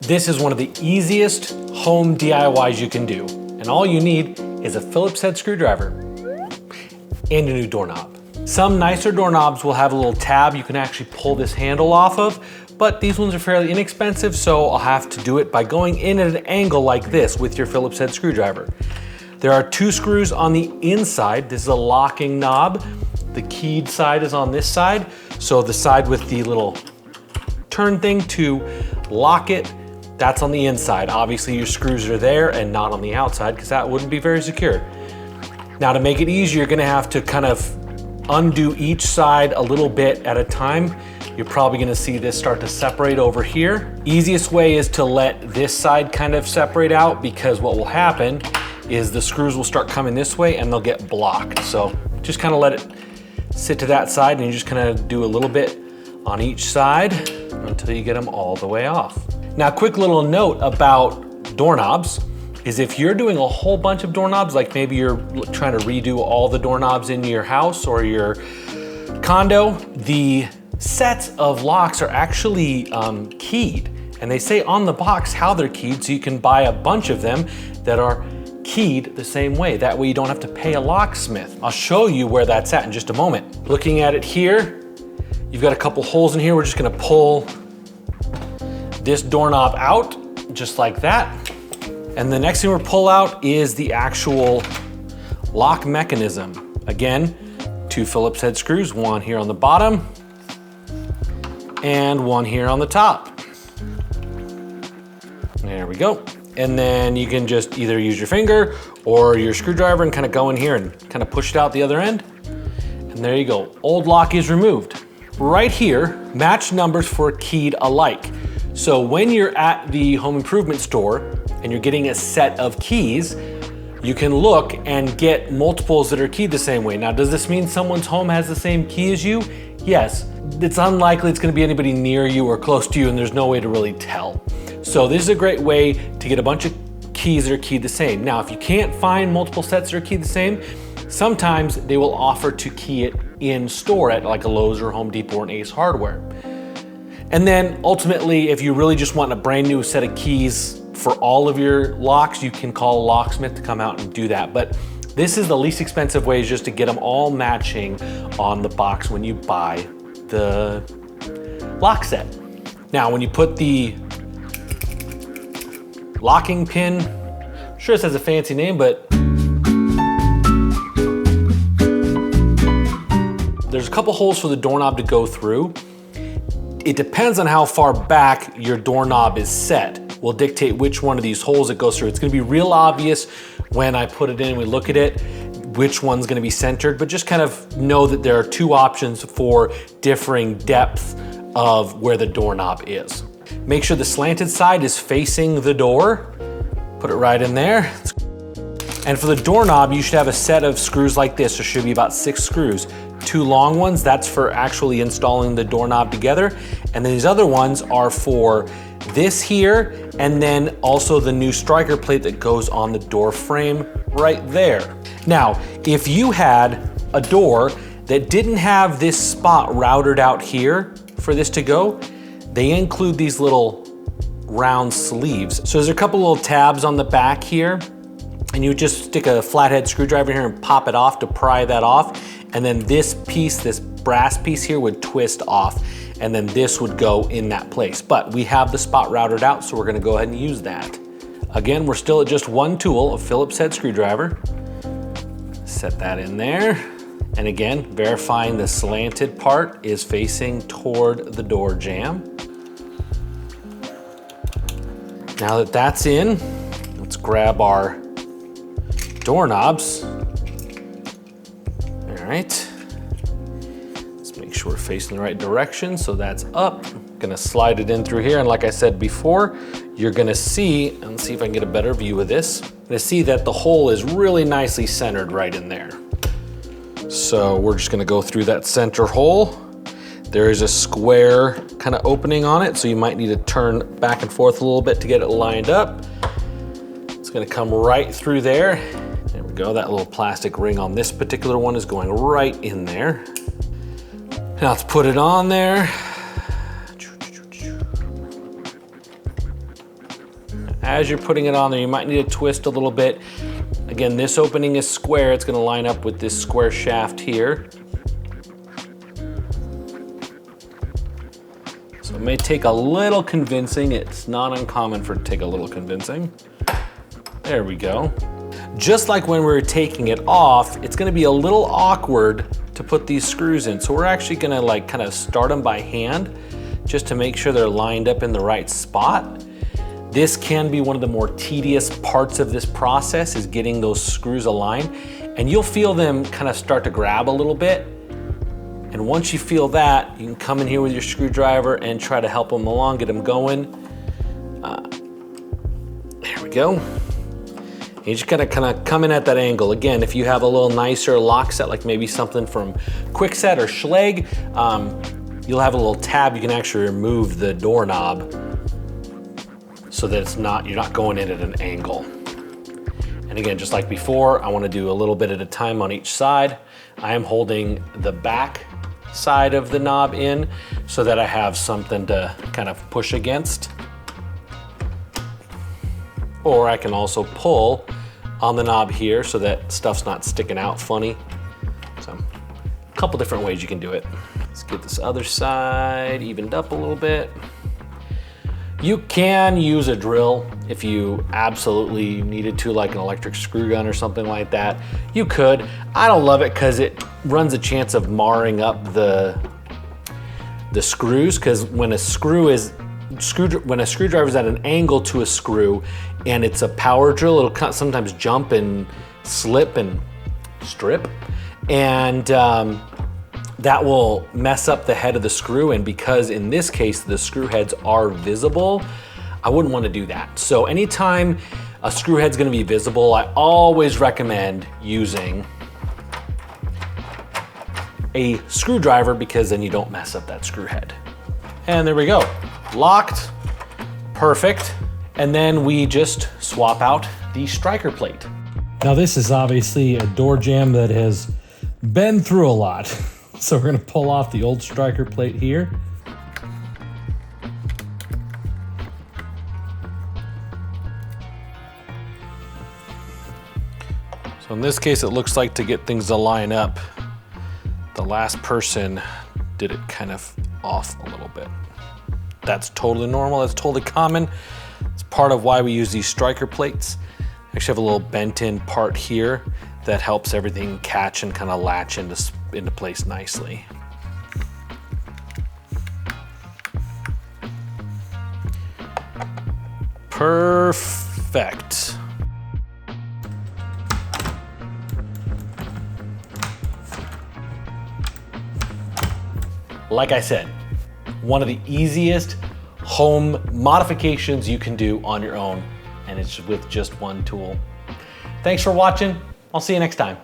This is one of the easiest home DIYs you can do. And all you need is a Phillips head screwdriver and a new doorknob. Some nicer doorknobs will have a little tab you can actually pull this handle off of, but these ones are fairly inexpensive, so I'll have to do it by going in at an angle like this with your Phillips head screwdriver. There are 2 screws on the inside. This is a locking knob. The keyed side is on this side, so the side with the little turn thing to lock it, that's on the inside. Obviously your screws are there and not on the outside because that wouldn't be very secure. Now to make it easier, you're gonna have to kind of undo each side a little bit at a time. You're probably gonna see this start to separate over here. Easiest way is to let this side kind of separate out, because what will happen is the screws will start coming this way and they'll get blocked. So just kind of let it sit to that side and you just kind of do a little bit on each side until you get them all the way off. Now, quick little note about doorknobs is if you're doing a whole bunch of doorknobs, like maybe you're trying to redo all the doorknobs in your house or your condo, the sets of locks are actually keyed. And they say on the box how they're keyed, so you can buy a bunch of them that are keyed the same way. That way you don't have to pay a locksmith. I'll show you where that's at in just a moment. Looking at it here, you've got a couple holes in here. We're just gonna pull this doorknob out, just like that. And the next thing we'll pull out is the actual lock mechanism. Again, 2 Phillips head screws, one here on the bottom and one here on the top. There we go. And then you can just either use your finger or your screwdriver and kind of go in here and kind of push it out the other end. And there you go, old lock is removed. Right here, match numbers for keyed alike. So when you're at the home improvement store and you're getting a set of keys, you can look and get multiples that are keyed the same way. Now, does this mean someone's home has the same key as you? Yes. It's unlikely it's gonna be anybody near you or close to you, and there's no way to really tell. So this is a great way to get a bunch of keys that are keyed the same. Now, if you can't find multiple sets that are keyed the same, sometimes they will offer to key it in store at like a Lowe's or Home Depot or an Ace Hardware. And then ultimately, if you really just want a brand new set of keys for all of your locks, you can call a locksmith to come out and do that. But this is the least expensive way, is just to get them all matching on the box when you buy the lock set. Now, when you put the locking pin, I'm sure this has a fancy name, but there's a couple holes for the doorknob to go through. It depends on how far back your doorknob is set, will dictate which one of these holes it goes through. It's gonna be real obvious when I put it in, we look at it, which one's gonna be centered, but just kind of know that there are 2 options for differing depth of where the doorknob is. Make sure the slanted side is facing the door. Put it right in there. And for the doorknob, you should have a set of screws like this. There should be about 6 screws. 2 long ones, that's for actually installing the doorknob together. And then these other ones are for this here, and then also the new striker plate that goes on the door frame right there. Now, if you had a door that didn't have this spot routed out here for this to go, they include these little round sleeves. So there's a couple little tabs on the back here, and you just stick a flathead screwdriver here and pop it off to pry that off. And then this piece, this brass piece here, would twist off, and then this would go in that place. But we have the spot routed out, so we're gonna go ahead and use that. Again, we're still at just one tool, a Phillips head screwdriver. Set that in there. And again, verifying the slanted part is facing toward the door jamb. Now that that's in, let's grab our doorknobs. All right, let's make sure we're facing the right direction. So that's up, gonna slide it in through here. And like I said before, you're gonna see, and let's see if I can get a better view of this. I'm gonna see that the hole is really nicely centered right in there. So we're just gonna go through that center hole. There is a square kind of opening on it, so you might need to turn back and forth a little bit to get it lined up. It's gonna come right through there. There we go, that little plastic ring on this particular one is going right in there. Now let's put it on there. As you're putting it on there, you might need to twist a little bit. Again, this opening is square. It's gonna line up with this square shaft here. So it may take a little convincing. It's not uncommon for it to take a little convincing. There we go. Just like when we were taking it off, it's gonna be a little awkward to put these screws in. So we're actually gonna like kind of start them by hand just to make sure they're lined up in the right spot. This can be one of the more tedious parts of this process, is getting those screws aligned. And you'll feel them kind of start to grab a little bit. And once you feel that, you can come in here with your screwdriver and try to help them along, get them going. There we go. And you just gotta kind of come in at that angle. Again, if you have a little nicer lock set, like maybe something from Kwikset or Schlage, you'll have a little tab. You can actually remove the doorknob so that you're not going in at an angle. And again, just like before, I want to do a little bit at a time on each side. I am holding the back side of the knob in so that I have something to kind of push against. Or I can also pull on the knob here so that stuff's not sticking out funny. So, a couple different ways you can do it. Let's get this other side evened up a little bit. You can use a drill if you absolutely needed to, like an electric screw gun or something like that. You could. I don't love it because it runs a chance of marring up the screws, because when a screwdriver is at an angle to a screw and it's a power drill, it'll sometimes jump and slip and strip, and that will mess up the head of the screw. And because in this case the screw heads are visible, I wouldn't want to do that. So anytime a screw head's going to be visible, I always recommend using a screwdriver, because then you don't mess up that screw head. And there we go, locked, perfect. And then we just swap out the striker plate. Now this is obviously a door jamb that has been through a lot. So we're gonna pull off the old striker plate here. So in this case, it looks like, to get things to line up, the last person did it kind of off a little bit. That's totally normal, that's totally common. It's part of why we use these striker plates. I actually have a little bent in part here that helps everything catch and kind of latch into place nicely. Perfect. Like I said, one of the easiest home modifications you can do on your own, and it's with just one tool. Thanks for watching. I'll see you next time.